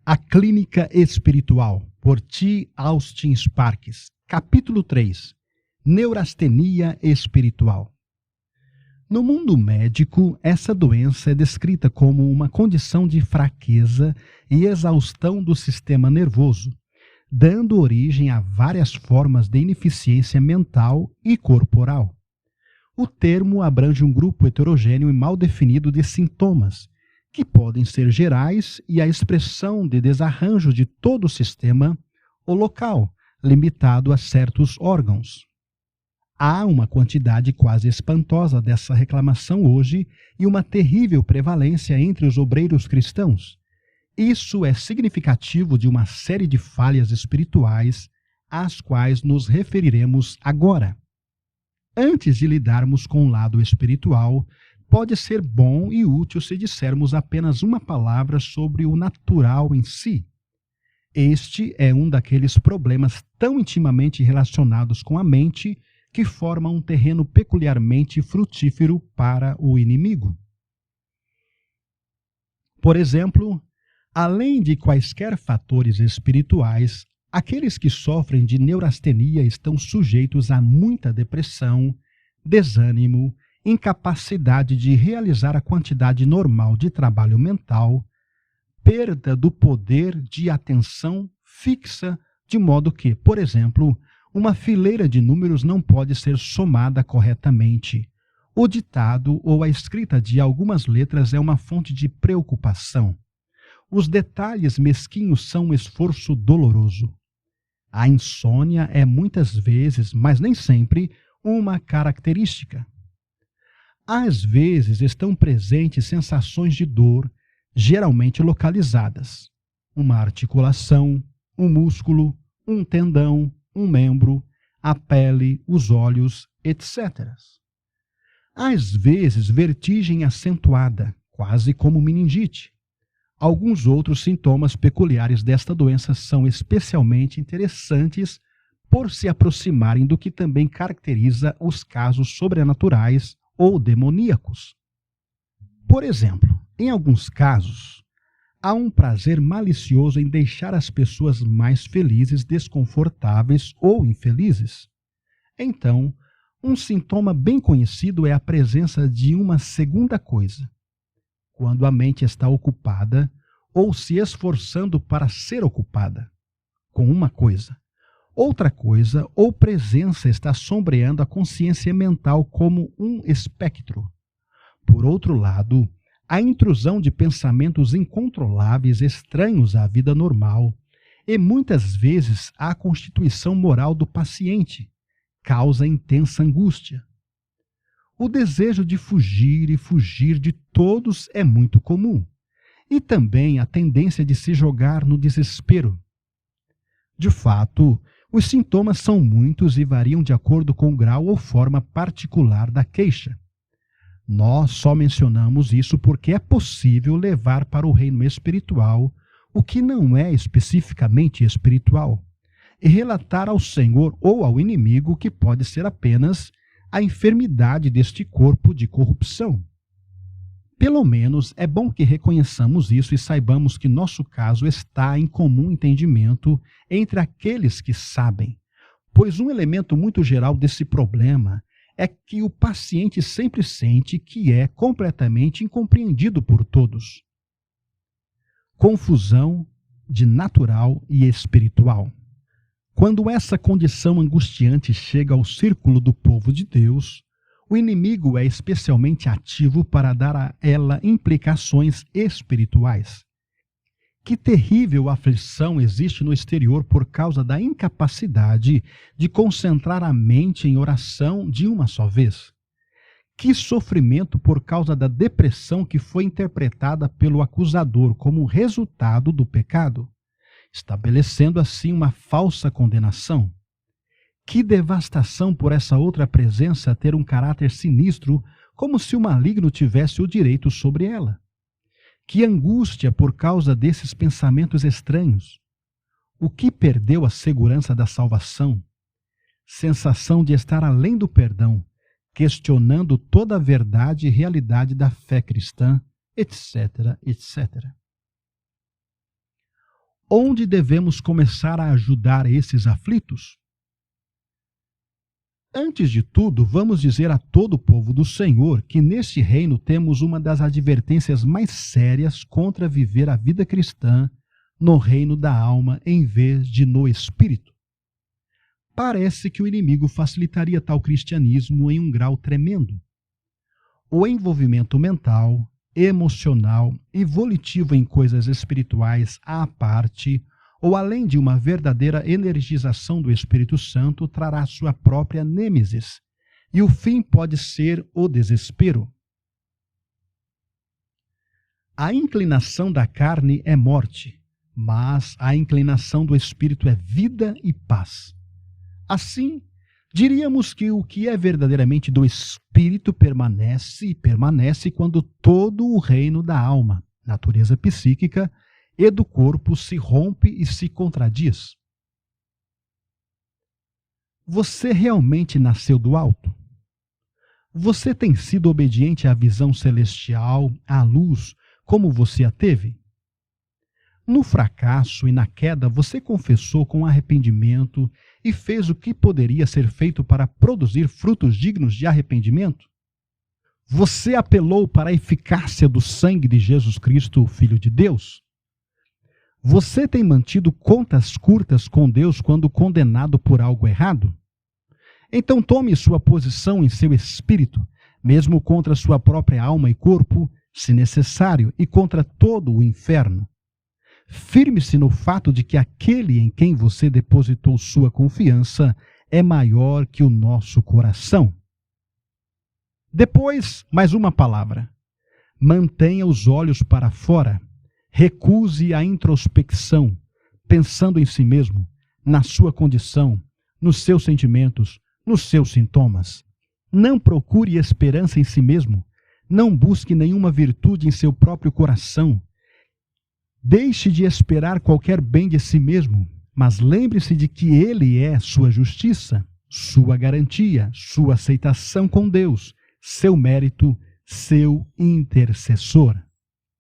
A Clínica Espiritual, por T. Austin Sparks. Capítulo 3. Neurastenia espiritual. No mundo médico, essa doença é descrita como uma condição de fraqueza e exaustão do sistema nervoso, dando origem a várias formas de ineficiência mental e corporal. O termo abrange um grupo heterogêneo e mal definido de sintomas, que podem ser gerais e a expressão de desarranjo de todo o sistema ou local, limitado a certos órgãos. Há uma quantidade quase espantosa dessa reclamação hoje e uma terrível prevalência entre os obreiros cristãos. Isso é significativo de uma série de falhas espirituais às quais nos referiremos agora. Antes de lidarmos com o lado espiritual, pode ser bom e útil se dissermos apenas uma palavra sobre o natural em si. Este é um daqueles problemas tão intimamente relacionados com a mente que forma um terreno peculiarmente frutífero para o inimigo. Por exemplo, além de quaisquer fatores espirituais, aqueles que sofrem de neurastenia estão sujeitos a muita depressão, desânimo, incapacidade de realizar a quantidade normal de trabalho mental, perda do poder de atenção fixa, de modo que, por exemplo, uma fileira de números não pode ser somada corretamente. O ditado ou a escrita de algumas letras é uma fonte de preocupação. Os detalhes mesquinhos são um esforço doloroso. A insônia é muitas vezes, mas nem sempre, uma característica. Às vezes estão presentes sensações de dor, geralmente localizadas. Uma articulação, um músculo, um tendão, um membro, a pele, os olhos, etc. Às vezes, vertigem acentuada, quase como meningite. Alguns outros sintomas peculiares desta doença são especialmente interessantes por se aproximarem do que também caracteriza os casos sobrenaturais ou demoníacos. Por exemplo, em alguns casos, há um prazer malicioso em deixar as pessoas mais felizes, desconfortáveis ou infelizes. Então, um sintoma bem conhecido é a presença de uma segunda coisa. Quando a mente está ocupada ou se esforçando para ser ocupada com uma coisa, outra coisa ou presença está sombreando a consciência mental como um espectro. Por outro lado, a intrusão de pensamentos incontroláveis estranhos à vida normal e muitas vezes à constituição moral do paciente causa intensa angústia. O desejo de fugir e fugir de todos é muito comum, e também a tendência de se jogar no desespero. De fato, os sintomas são muitos e variam de acordo com o grau ou forma particular da queixa. Nós só mencionamos isso porque é possível levar para o reino espiritual o que não é especificamente espiritual, e relatar ao Senhor ou ao inimigo que pode ser apenas a enfermidade deste corpo de corrupção. Pelo menos é bom que reconheçamos isso e saibamos que nosso caso está em comum entendimento entre aqueles que sabem, pois um elemento muito geral desse problema é que o paciente sempre sente que é completamente incompreendido por todos. Confusão de natural e espiritual. Quando essa condição angustiante chega ao círculo do povo de Deus, o inimigo é especialmente ativo para dar a ela implicações espirituais. Que terrível aflição existe no exterior por causa da incapacidade de concentrar a mente em oração de uma só vez. Que sofrimento por causa da depressão que foi interpretada pelo acusador como resultado do pecado, estabelecendo assim uma falsa condenação. Que devastação por essa outra presença ter um caráter sinistro, como se o maligno tivesse o direito sobre ela. Que angústia por causa desses pensamentos estranhos. O que perdeu a segurança da salvação? Sensação de estar além do perdão, questionando toda a verdade e realidade da fé cristã, etc, etc. Onde devemos começar a ajudar esses aflitos? Antes de tudo, vamos dizer a todo o povo do Senhor que neste reino temos uma das advertências mais sérias contra viver a vida cristã no reino da alma em vez de no espírito. Parece que o inimigo facilitaria tal cristianismo em um grau tremendo. O envolvimento mental, emocional e volitivo em coisas espirituais à parte, ou além de uma verdadeira energização do Espírito Santo, trará sua própria nêmesis, e o fim pode ser o desespero. A inclinação da carne é morte, mas a inclinação do Espírito é vida e paz. Assim, diríamos que o que é verdadeiramente do Espírito permanece e permanece quando todo o reino da alma, natureza psíquica, e do corpo se rompe e se contradiz. Você realmente nasceu do alto? Você tem sido obediente à visão celestial, à luz, como você a teve? No fracasso e na queda, você confessou com arrependimento e fez o que poderia ser feito para produzir frutos dignos de arrependimento? Você apelou para a eficácia do sangue de Jesus Cristo, Filho de Deus? Você tem mantido contas curtas com Deus quando condenado por algo errado? Então tome sua posição em seu espírito, mesmo contra sua própria alma e corpo, se necessário, e contra todo o inferno. Firme-se no fato de que aquele em quem você depositou sua confiança é maior que o nosso coração. Depois, mais uma palavra. Mantenha os olhos para fora. Recuse a introspecção, pensando em si mesmo, na sua condição, nos seus sentimentos, nos seus sintomas. Não procure esperança em si mesmo. Não busque nenhuma virtude em seu próprio coração. Deixe de esperar qualquer bem de si mesmo, mas lembre-se de que Ele é sua justiça, sua garantia, sua aceitação com Deus, seu mérito, seu intercessor.